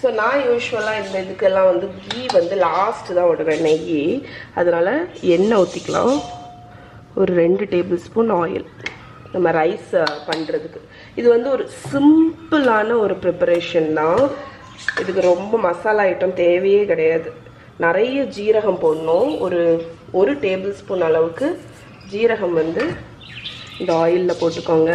So நான் யூஸ்வலாக இந்த இதுக்கெல்லாம் வந்து கீ வந்து லாஸ்ட்டு தான் விடுவேன், நெய். அதனால் எண்ணெய் ஊற்றிக்கலாம். ஒரு 2 டேபிள் ஸ்பூன் ஆயில் நம்ம ரைஸ் பண்ணுறதுக்கு. இது வந்து ஒரு சிம்பிளான ஒரு ப்ரிப்பரேஷன் தான். இதுக்கு ரொம்ப மசாலா ஐட்டம் தேவையே கிடையாது. நிறைய ஜீரகம் போடணும். ஒரு டேபிள் ஸ்பூன் அளவுக்கு ஜீரகம் வந்து இந்த ஆயிலில் போட்டுக்கோங்க.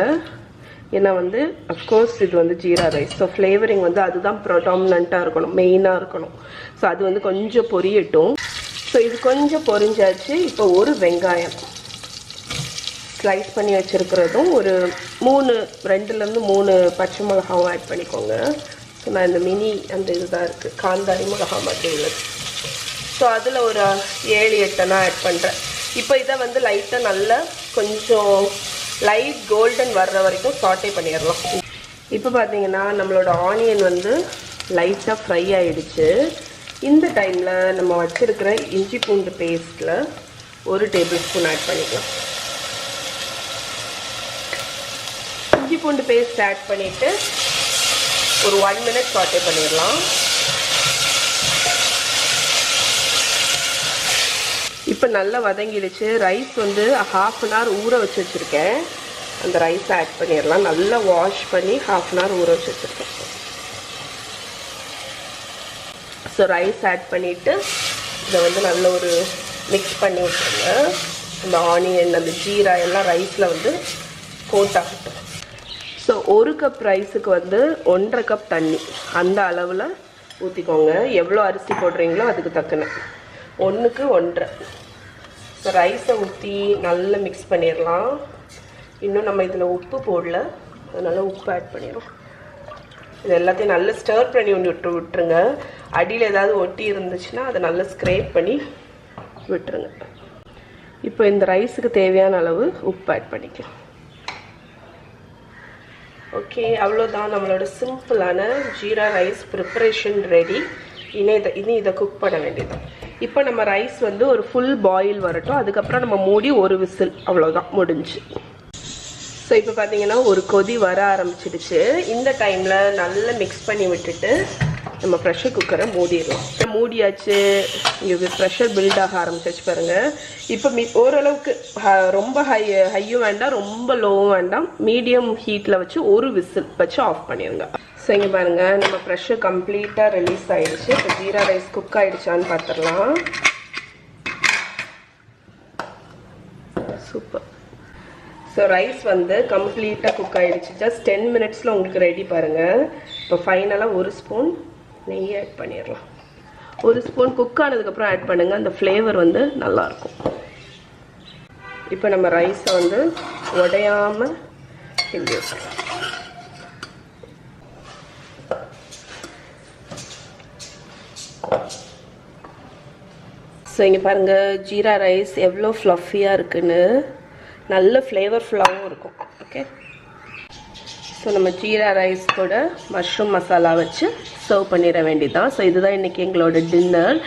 ஏன்னா வந்து அஃப்கோர்ஸ் இது வந்து ஜீரா ரைஸ். ஸோ ஃப்ளேவரிங் வந்து அதுதான் ப்ரொடாமினண்ட்டாக இருக்கணும், மெயினாக இருக்கணும். ஸோ அது வந்து கொஞ்சம் பொரியட்டும். ஸோ இது கொஞ்சம் பொரிஞ்சாச்சு. இப்போ ஒரு வெங்காயம் ஸ்லைஸ் பண்ணி வச்சுருக்கிறதும், ஒரு 2லேருந்து 3 பச்சை மிளகாவும் ஆட் பண்ணிக்கோங்க. ஸோ நான் இந்த மினி அந்த இதுதான் இருக்குது, காந்தாரி மிளகா மாதிரி உள்ளது. ஸோ அதில் ஒரு 7-8 ஆட் பண்ணுறேன். இப்போ இதை வந்து லைட்டாக நல்லா கொஞ்சம் லைட் கோல்டன் வர்ற வரைக்கும் சாட்டே பண்ணிடலாம். இப்போ பார்த்தீங்கன்னா நம்மளோட ஆனியன் வந்து லைட்டாக ஃப்ரை ஆகிடுச்சு. இந்த டைமில் நம்ம வச்சுருக்கிற இஞ்சி பூண்டு பேஸ்ட்டில் 1 டேபிள் ஸ்பூன் ஆட் பண்ணிக்கலாம். இஞ்சி பூண்டு பேஸ்ட் ஆட் பண்ணிவிட்டு ஒரு 1 மினிட் சாட்டே பண்ணிடலாம். இப்போ நல்லா வதங்கிடுச்சு. ரைஸ் வந்து 1/2 அன் ஹவர் ஊற வச்சுருக்கேன். அந்த ரைஸை ஆட் பண்ணிடலாம். நல்லா வாஷ் பண்ணி 1/2 அன் ஹவர் ஊற வச்சுருக்கேன். ஸோ ரைஸ் ஆட் பண்ணிவிட்டு இதை வந்து நல்ல ஒரு மிக்ஸ் பண்ணி விட்டுருங்க. அந்த ஆனியன் அந்த ஜீரா எல்லாம் ரைஸில் வந்து கோட் ஆகட்டும். ஸோ 1 கப் ரைஸுக்கு வந்து 1.5 கப் தண்ணி அந்த அளவில் ஊற்றிக்கோங்க. எவ்வளோ அரிசி போடுறீங்களோ அதுக்கு தக்கன 1க்கு 1.5. ஸோ ரைஸை ஊற்றி நல்லா மிக்ஸ் பண்ணிடலாம். இன்னும் நம்ம இதில் உப்பு போடல, அதனால் உப்பு ஆட் பண்ணிடும். இது எல்லாத்தையும் நல்லா ஸ்டர் பண்ணி விட்டுருங்க. அடியில் ஏதாவது ஒட்டி இருந்துச்சுன்னா அதை நல்லா ஸ்க்ரேப் பண்ணி விட்டுருங்க. இப்போ இந்த ரைஸுக்கு தேவையான அளவு உப்பு ஆட் பண்ணிக்கலாம். ஓகே, அவ்வளோதான். நம்மளோட சிம்பிளான ஜீரா ரைஸ் ப்ரிப்பரேஷன் ரெடி. இனி இதை குக் பண்ண வேண்டியதுதான். இப்போ நம்ம ரைஸ் வந்து ஒரு ஃபுல் பாயில் வரட்டும். அதுக்கப்புறம் நம்ம மூடி ஒரு விசில், அவ்வளோதான், முடிஞ்சு. ஸோ இப்போ பார்த்தீங்கன்னா ஒரு கொதி வர ஆரம்பிச்சிடுச்சு. இந்த டைமில் நல்லா மிக்ஸ் பண்ணி விட்டுட்டு நம்ம ப்ரெஷர் குக்கரை மூடிடலாம். மூடியாச்சு. இங்கே ப்ரெஷர் பில்ட் ஆக ஆரம்பிச்சிச்சு பாருங்கள். இப்போ ஓரளவுக்கு ரொம்ப ஹையும் வேண்டாம், ரொம்ப லோவும் வேண்டாம், மீடியம் ஹீட்டில் வச்சு ஒரு விசில் வச்சு ஆஃப் பண்ணிடுங்க. ஸோ இங்கே பாருங்கள், நம்ம ப்ரெஷர் கம்ப்ளீட்டாக ரிலீஸ் ஆகிடுச்சு. இப்போ ஜீரா ரைஸ் குக் ஆகிடுச்சான்னு பார்த்துடலாம். சூப்பர். ஸோ ரைஸ் வந்து கம்ப்ளீட்டாக குக் ஆகிடுச்சு. ஜஸ்ட் 10 மினிட்ஸில் உங்களுக்கு ரெடி பாருங்கள். இப்போ ஃபைனலாக 1 ஸ்பூன் நெய் ஆட் பண்ணிடலாம். 1 ஸ்பூன் குக் ஆனதுக்கப்புறம் ஆட் பண்ணுங்கள். அந்த ஃப்ளேவர் வந்து நல்லாயிருக்கும். இப்போ நம்ம ரைஸை வந்து உடையாமல் கிண்டி வச்சுக்கலாம். ஸோ இங்கே பாருங்கள், ஜீரா ரைஸ் எவ்வளோ ஃப்ளஃபியாக இருக்குன்னு, நல்ல ஃப்ளேவர்ஃபுல்லாகவும் இருக்கும். ஓகே, ஸோ நம்ம ஜீரா ரைஸ் கூட மஷ்ரூம் மசாலா வச்சு சர்வ் பண்ணிட வேண்டியதுதான். ஸோ இதுதான் இன்றைக்கி எங்களோட டின்னர்.